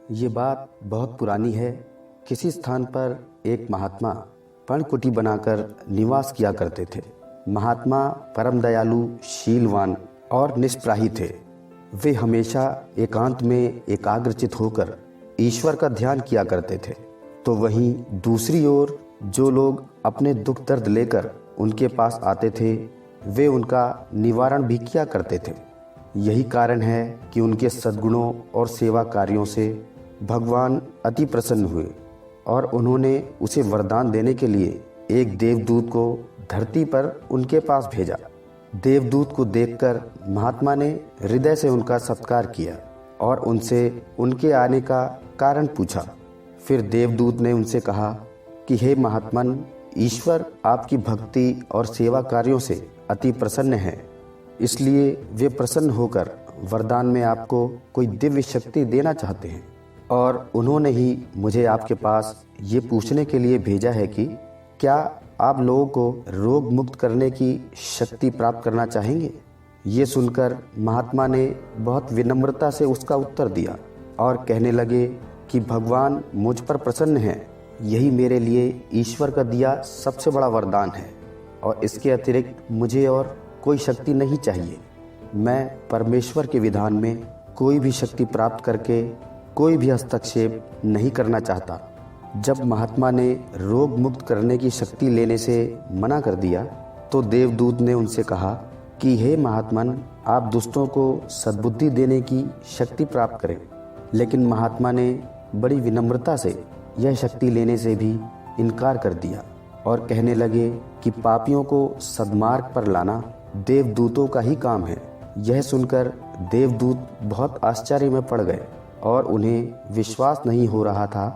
ये बात बहुत पुरानी है। किसी स्थान पर एक महात्मा पर्णकुटी बनाकर निवास किया करते थे। महात्मा परम दयालु, शीलवान और निष्प्राही थे। वे हमेशा एकांत में एकाग्रचित होकर ईश्वर का ध्यान किया करते थे। तो वहीं दूसरी ओर जो लोग अपने दुख दर्द लेकर उनके पास आते थे, वे उनका निवारण भी किया करते थे। यही कारण है कि उनके सद्गुणों और सेवा कार्यों से भगवान अति प्रसन्न हुए और उन्होंने उसे वरदान देने के लिए एक देवदूत को धरती पर उनके पास भेजा। देवदूत को देखकर महात्मा ने हृदय से उनका सत्कार किया और उनसे उनके आने का कारण पूछा। फिर देवदूत ने उनसे कहा कि हे महात्मन, ईश्वर आपकी भक्ति और सेवा कार्यों से अति प्रसन्न है, इसलिए वे प्रसन्न होकर वरदान में आपको कोई दिव्य शक्ति देना चाहते हैं और उन्होंने ही मुझे आपके पास ये पूछने के लिए भेजा है कि क्या आप लोगों को रोग मुक्त करने की शक्ति प्राप्त करना चाहेंगे। ये सुनकर महात्मा ने बहुत विनम्रता से उसका उत्तर दिया और कहने लगे कि भगवान मुझ पर प्रसन्न हैं, यही मेरे लिए ईश्वर का दिया सबसे बड़ा वरदान है और इसके अतिरिक्त मुझे और कोई शक्ति नहीं चाहिए। मैं परमेश्वर के विधान में कोई भी शक्ति प्राप्त करके कोई भी हस्तक्षेप नहीं करना चाहता। जब महात्मा ने रोग मुक्त करने की शक्ति लेने से मना कर दिया तो देवदूत ने उनसे कहा कि हे महात्मन, आप दुष्टों को सद्बुद्धि देने की शक्ति प्राप्त करें। लेकिन महात्मा ने बड़ी विनम्रता से यह शक्ति लेने से भी इनकार कर दिया और कहने लगे कि पापियों को सद्मार्ग पर लाना देवदूतों का ही काम है। यह सुनकर देवदूत बहुत आश्चर्य में पड़ गए और उन्हें विश्वास नहीं हो रहा था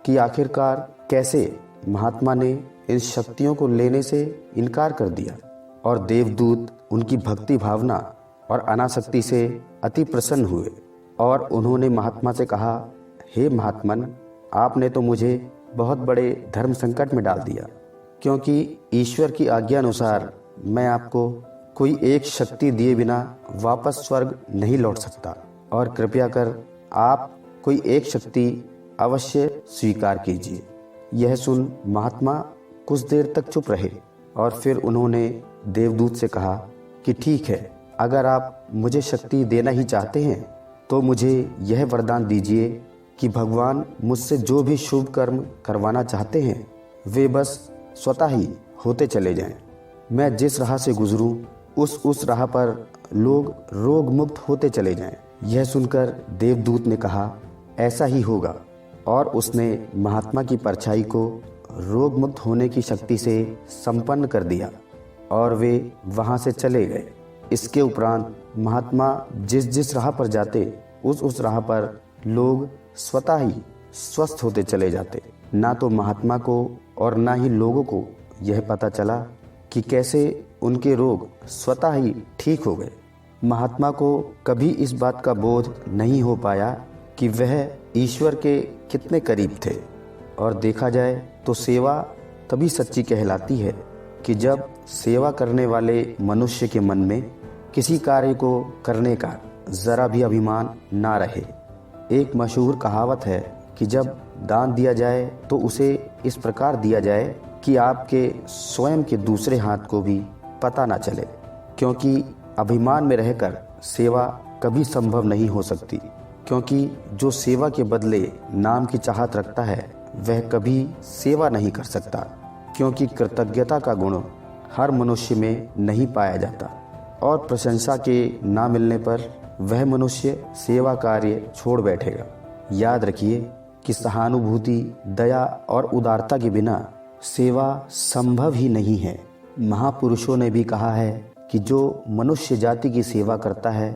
कि आखिरकार कैसे महात्मा ने इन शक्तियों को लेने से इनकार कर दिया। और देवदूत उनकी भक्ति भावना और अनासक्ति से अति प्रसन्न हुए और उन्होंने महात्मा से कहा, हे महात्मन, आपने तो मुझे बहुत बड़े धर्म संकट में डाल दिया, क्योंकि ईश्वर की आज्ञा अनुसार मैं आपको कोई एक शक्ति दिए बिना वापस स्वर्ग नहीं लौट सकता और कृपया कर आप कोई एक शक्ति अवश्य स्वीकार कीजिए। यह सुन महात्मा कुछ देर तक चुप रहे और फिर उन्होंने देवदूत से कहा कि ठीक है, अगर आप मुझे शक्ति देना ही चाहते हैं तो मुझे यह वरदान दीजिए कि भगवान मुझसे जो भी शुभ कर्म करवाना चाहते हैं वे बस स्वतः ही होते चले जाएं। मैं जिस राह से गुजरूं उस राह पर लोग रोग मुक्त होते चले जाएं। यह सुनकर देवदूत ने कहा, ऐसा ही होगा और उसने महात्मा की परछाई को रोग मुक्त होने की शक्ति से संपन्न कर दिया और वे वहां से चले गए। इसके उपरांत महात्मा जिस राह पर जाते उस राह पर लोग स्वतः ही स्वस्थ होते चले जाते। ना तो महात्मा को और ना ही लोगों को यह पता चला कि कैसे उनके रोग स्वतः ही ठीक हो गए। महात्मा को कभी इस बात का बोध नहीं हो पाया कि वह ईश्वर के कितने करीब थे। और देखा जाए तो सेवा तभी सच्ची कहलाती है कि जब सेवा करने वाले मनुष्य के मन में किसी कार्य को करने का जरा भी अभिमान ना रहे। एक मशहूर कहावत है कि जब दान दिया जाए तो उसे इस प्रकार दिया जाए कि आपके स्वयं के दूसरे हाथ को भी पता ना चले, क्योंकि अभिमान में रहकर सेवा कभी संभव नहीं हो सकती। क्योंकि जो सेवा के बदले नाम की चाहत रखता है वह कभी सेवा नहीं कर सकता, क्योंकि कृतज्ञता का गुण हर मनुष्य में नहीं पाया जाता और प्रशंसा के ना मिलने पर वह मनुष्य सेवा कार्य छोड़ बैठेगा। याद रखिए कि सहानुभूति, दया और उदारता के बिना सेवा संभव ही नहीं है। महापुरुषों ने भी कहा है कि जो मनुष्य जाति की सेवा करता है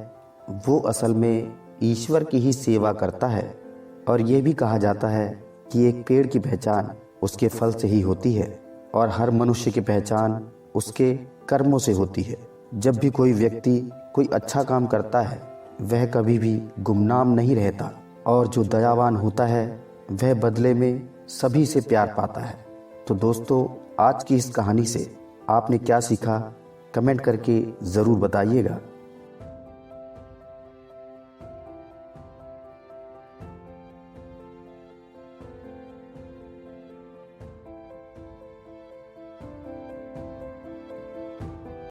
वो असल में ईश्वर की ही सेवा करता है। और ये भी कहा जाता है कि एक पेड़ की पहचान उसके फल से ही होती है और हर मनुष्य की पहचान उसके कर्मों से होती है। जब भी कोई व्यक्ति कोई अच्छा काम करता है वह कभी भी गुमनाम नहीं रहता और जो दयावान होता है वह बदले में सभी से प्यार पाता है। तो दोस्तों, आज की इस कहानी से आपने क्या सीखा कमेंट करके ज़रूर बताइएगा।